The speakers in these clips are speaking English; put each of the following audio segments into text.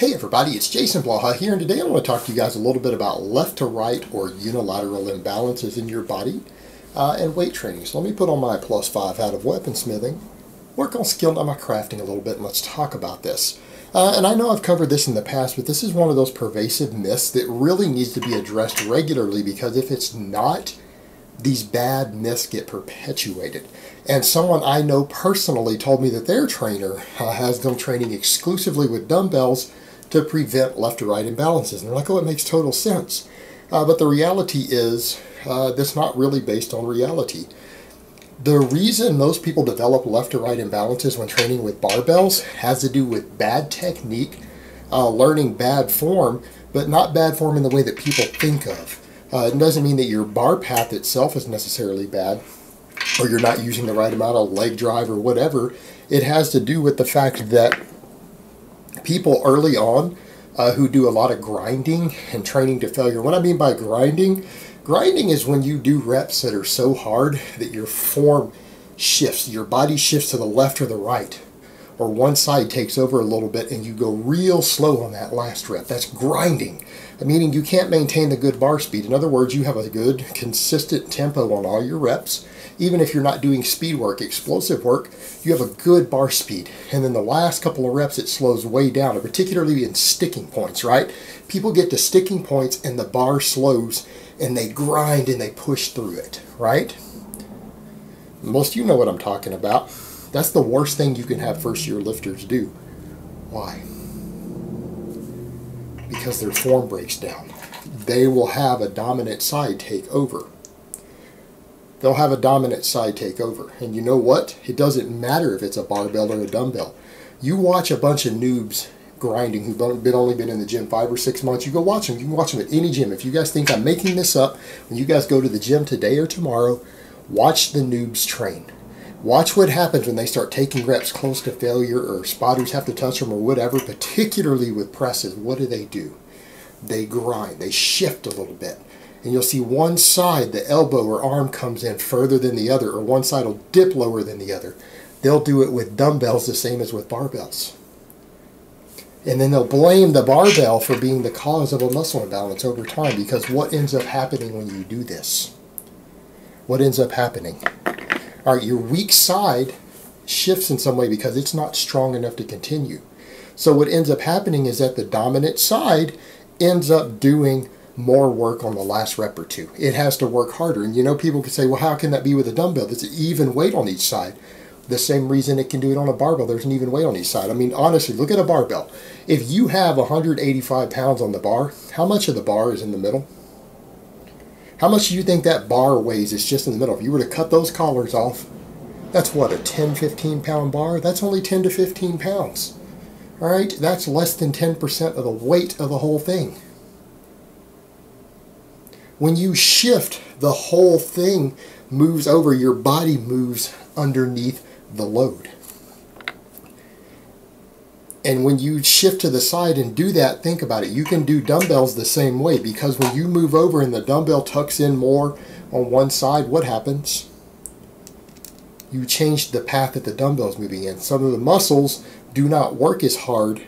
Hey everybody, it's Jason Blaha here, and today I want to talk to you guys a little bit about left to right or unilateral imbalances in your body and weight training. So let me put on my +5 hat of weaponsmithing, work on skill on my crafting a little bit, and let's talk about this. And I know I've covered this in the past, but this is one of those pervasive myths that really needs to be addressed regularly, because if it's not, these bad myths get perpetuated. And someone I know personally told me that their trainer has them training exclusively with dumbbells to prevent left to right imbalances. And they're like, oh, it makes total sense. But the reality is that's not really based on reality. The reason most people develop left to right imbalances when training with barbells has to do with bad technique, learning bad form, but not bad form in the way that people think of. It doesn't mean that your bar path itself is necessarily bad, or you're not using the right amount of leg drive or whatever. It has to do with the fact that people early on who do a lot of grinding and training to failure. What I mean by grinding is when you do reps that are so hard that your form shifts, your body shifts to the left or the right, or one side takes over a little bit and you go real slow on that last rep. That's grinding, meaning you can't maintain the good bar speed. In other words, you have a good consistent tempo on all your reps. Even if you're not doing speed work, explosive work, you have a good bar speed. And then the last couple of reps, it slows way down, and particularly in sticking points, right? People get to sticking points and the bar slows and they grind and they push through it, right? Most of you know what I'm talking about. That's the worst thing you can have first-year lifters do. Why? Because their form breaks down. They will have a dominant side take over. They'll have a dominant side take over. And you know what? It doesn't matter if it's a barbell or a dumbbell. You watch a bunch of noobs grinding who've only been in the gym 5 or 6 months. You go watch them. You can watch them at any gym. If you guys think I'm making this up, when you guys go to the gym today or tomorrow, watch the noobs train. Watch what happens when they start taking reps close to failure, or spotters have to touch them or whatever, particularly with presses. What do? They grind. They shift a little bit. And you'll see one side, the elbow or arm, comes in further than the other, or one side will dip lower than the other. They'll do it with dumbbells the same as with barbells. And then they'll blame the barbell for being the cause of a muscle imbalance over time, because what ends up happening when you do this? What ends up happening? All right, your weak side shifts in some way because it's not strong enough to continue. So what ends up happening is that the dominant side ends up doing more work on the last rep or two. It has to work harder. And you know, people can say, well, how can that be with a dumbbell? There's an even weight on each side. The same reason it can do it on a barbell. There's an even weight on each side. I mean, honestly, look at a barbell. If you have 185 pounds on the bar, how much of the bar is in the middle? How much do you think that bar weighs? It's just in the middle. If you were to cut those collars off, that's what, a 10, 15 pound bar? That's only 10 to 15 pounds. All right, that's less than 10% of the weight of the whole thing. When you shift, the whole thing moves over. Your body moves underneath the load. And when you shift to the side and do that, think about it. You can do dumbbells the same way, because when you move over and the dumbbell tucks in more on one side, what happens? You change the path that the dumbbell's moving in. Some of the muscles do not work as hard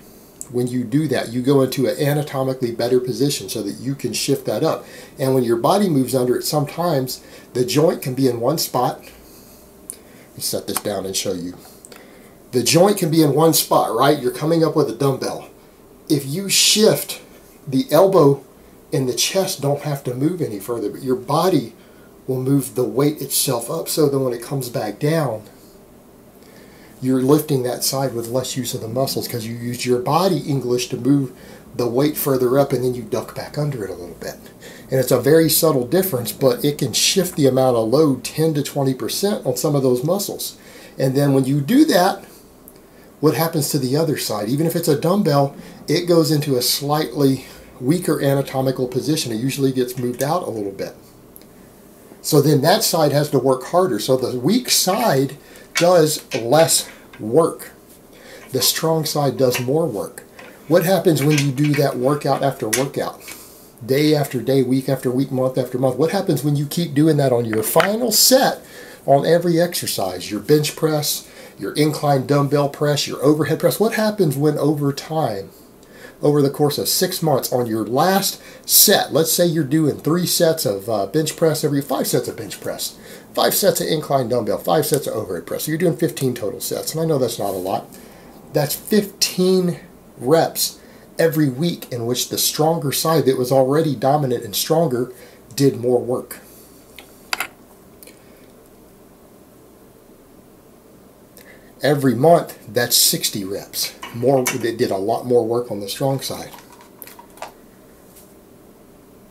when you do that. You go into an anatomically better position so that you can shift that up. And when your body moves under it, sometimes the joint can be in one spot. Let me set this down and show you. The joint can be in one spot, right? You're coming up with a dumbbell. If you shift, the elbow and the chest don't have to move any further, but your body will move the weight itself up, so that when it comes back down, you're lifting that side with less use of the muscles, because you use your body English to move the weight further up, and then you duck back under it a little bit. And it's a very subtle difference, but it can shift the amount of load 10 to 20% on some of those muscles. And then when you do that, what happens to the other side? Even if it's a dumbbell, it goes into a slightly weaker anatomical position. It usually gets moved out a little bit. So then that side has to work harder. So the weak side does less work. The strong side does more work. What happens when you do that workout after workout? Day after day, week after week, month after month? What happens when you keep doing that on your final set on every exercise? Your bench press, your incline dumbbell press, your overhead press. What happens when over time over the course of 6 months on your last set. Let's say you're doing 5 sets of bench press, 5 sets of bench press, 5 sets of incline dumbbell, 5 sets of overhead press. So you're doing 15 total sets. And I know that's not a lot. That's 15 reps every week in which the stronger side that was already dominant and stronger did more work. Every month, that's 60 reps. They did a lot more work on the strong side.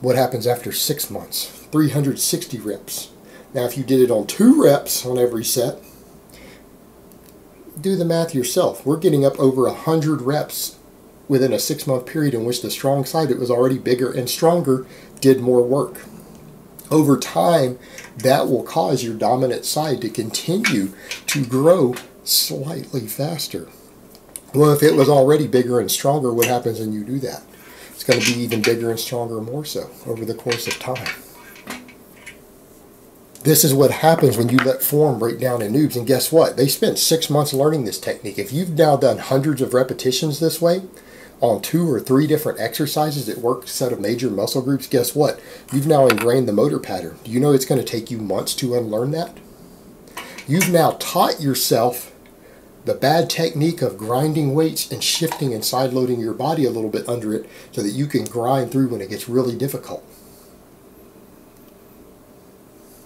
What happens after 6 months? 360 reps. Now, if you did it on 2 reps on every set, do the math yourself. We're getting up over 100 reps within a 6-month period in which the strong side that was already bigger and stronger did more work. Over time, that will cause your dominant side to continue to grow slightly faster. Well, if it was already bigger and stronger, what happens when you do that? It's going to be even bigger and stronger more so over the course of time. This is what happens when you let form break down in noobs. And guess what? They spent 6 months learning this technique. If you've now done hundreds of repetitions this way on 2 or 3 different exercises that work a set of major muscle groups, guess what? You've now ingrained the motor pattern. Do you know it's going to take you months to unlearn that? You've now taught yourself the bad technique of grinding weights and shifting and side loading your body a little bit under it so that you can grind through when it gets really difficult.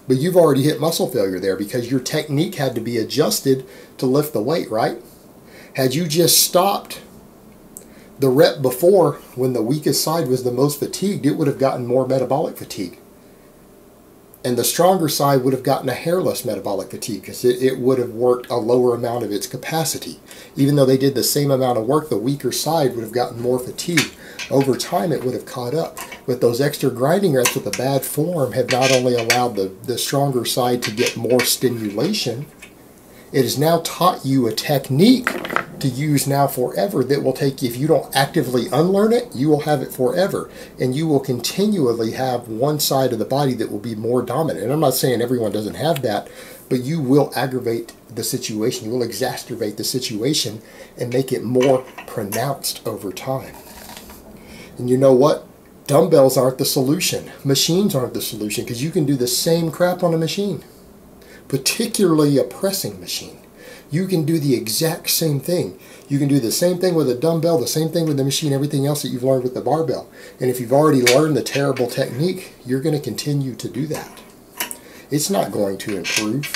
But you've already hit muscle failure there because your technique had to be adjusted to lift the weight, right? Had you just stopped the rep before when the weakest side was the most fatigued, it would have gotten more metabolic fatigue. And the stronger side would have gotten a hairless metabolic fatigue because it would have worked a lower amount of its capacity. Even though they did the same amount of work, the weaker side would have gotten more fatigue. Over time, it would have caught up. But those extra grinding reps with the bad form have not only allowed the stronger side to get more stimulation, it has now taught you a technique to use now forever that will take you, if you don't actively unlearn it, you will have it forever. And you will continually have one side of the body that will be more dominant. And I'm not saying everyone doesn't have that, but you will aggravate the situation. You will exacerbate the situation and make it more pronounced over time. And you know what? Dumbbells aren't the solution. Machines aren't the solution because you can do the same crap on a machine, particularly a pressing machine. You can do the exact same thing. You can do the same thing with a dumbbell, the same thing with the machine, everything else that you've learned with the barbell. And if you've already learned the terrible technique, you're going to continue to do that. It's not going to improve.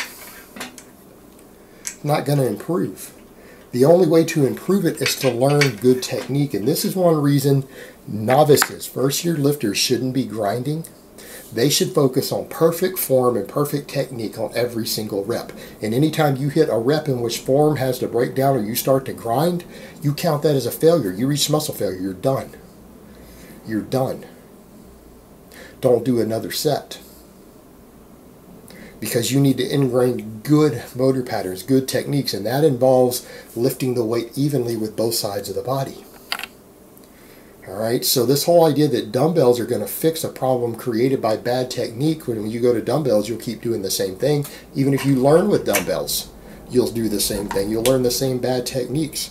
Not going to improve. The only way to improve it is to learn good technique. And this is one reason novices, first-year lifters, shouldn't be grinding. They should focus on perfect form and perfect technique on every single rep. And anytime you hit a rep in which form has to break down or you start to grind, you count that as a failure. You reach muscle failure. You're done. You're done. Don't do another set. Because you need to ingrain good motor patterns, good techniques, and that involves lifting the weight evenly with both sides of the body. Alright, so this whole idea that dumbbells are going to fix a problem created by bad technique, when you go to dumbbells, you'll keep doing the same thing. Even if you learn with dumbbells, you'll do the same thing. You'll learn the same bad techniques.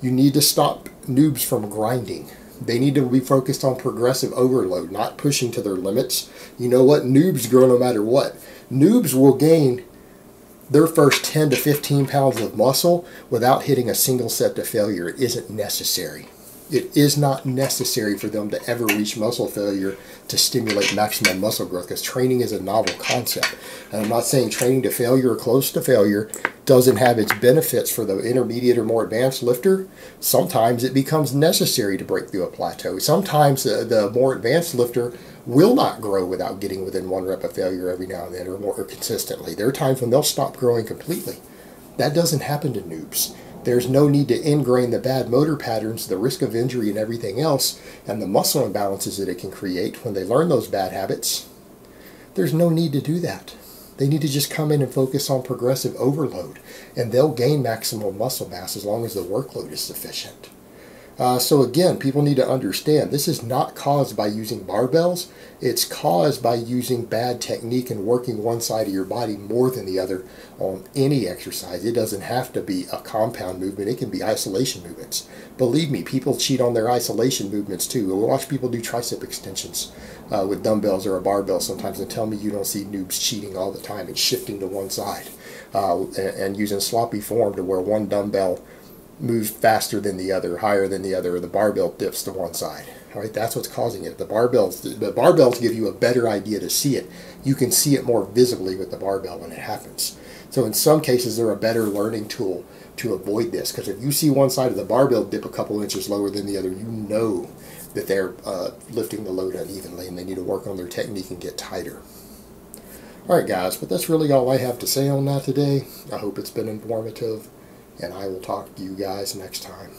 You need to stop noobs from grinding. They need to be focused on progressive overload, not pushing to their limits. You know what? Noobs grow no matter what. Noobs will gain their first 10 to 15 pounds of muscle without hitting a single set to failure. It isn't necessary. It is not necessary for them to ever reach muscle failure to stimulate maximum muscle growth, because training is a novel concept. And I'm not saying training to failure or close to failure doesn't have its benefits for the intermediate or more advanced lifter. Sometimes it becomes necessary to break through a plateau. Sometimes the more advanced lifter will not grow without getting within 1 rep of failure every now and then or more consistently. There are times when they'll stop growing completely. That doesn't happen to noobs. There's no need to ingrain the bad motor patterns, the risk of injury and everything else, and the muscle imbalances that it can create when they learn those bad habits. There's no need to do that. They need to just come in and focus on progressive overload, and they'll gain maximum muscle mass as long as the workload is sufficient. So again, people need to understand this is not caused by using barbells. It's caused by using bad technique and working one side of your body more than the other on any exercise. It doesn't have to be a compound movement. It can be isolation movements. Believe me, people cheat on their isolation movements too. We'll watch people do tricep extensions with dumbbells or a barbell sometimes and tell me you don't see noobs cheating all the time and shifting to one side and using sloppy form to where one dumbbell moves faster than the other, higher than the other, or the barbell dips to one side. All right, that's what's causing it. The barbells give you a better idea to see it. You can see it more visibly with the barbell when it happens. So in some cases, they're a better learning tool to avoid this, because if you see one side of the barbell dip a couple inches lower than the other, you know that they're lifting the load unevenly and they need to work on their technique and get tighter. All right, guys, but that's really all I have to say on that today. I hope it's been informative, and I will talk to you guys next time.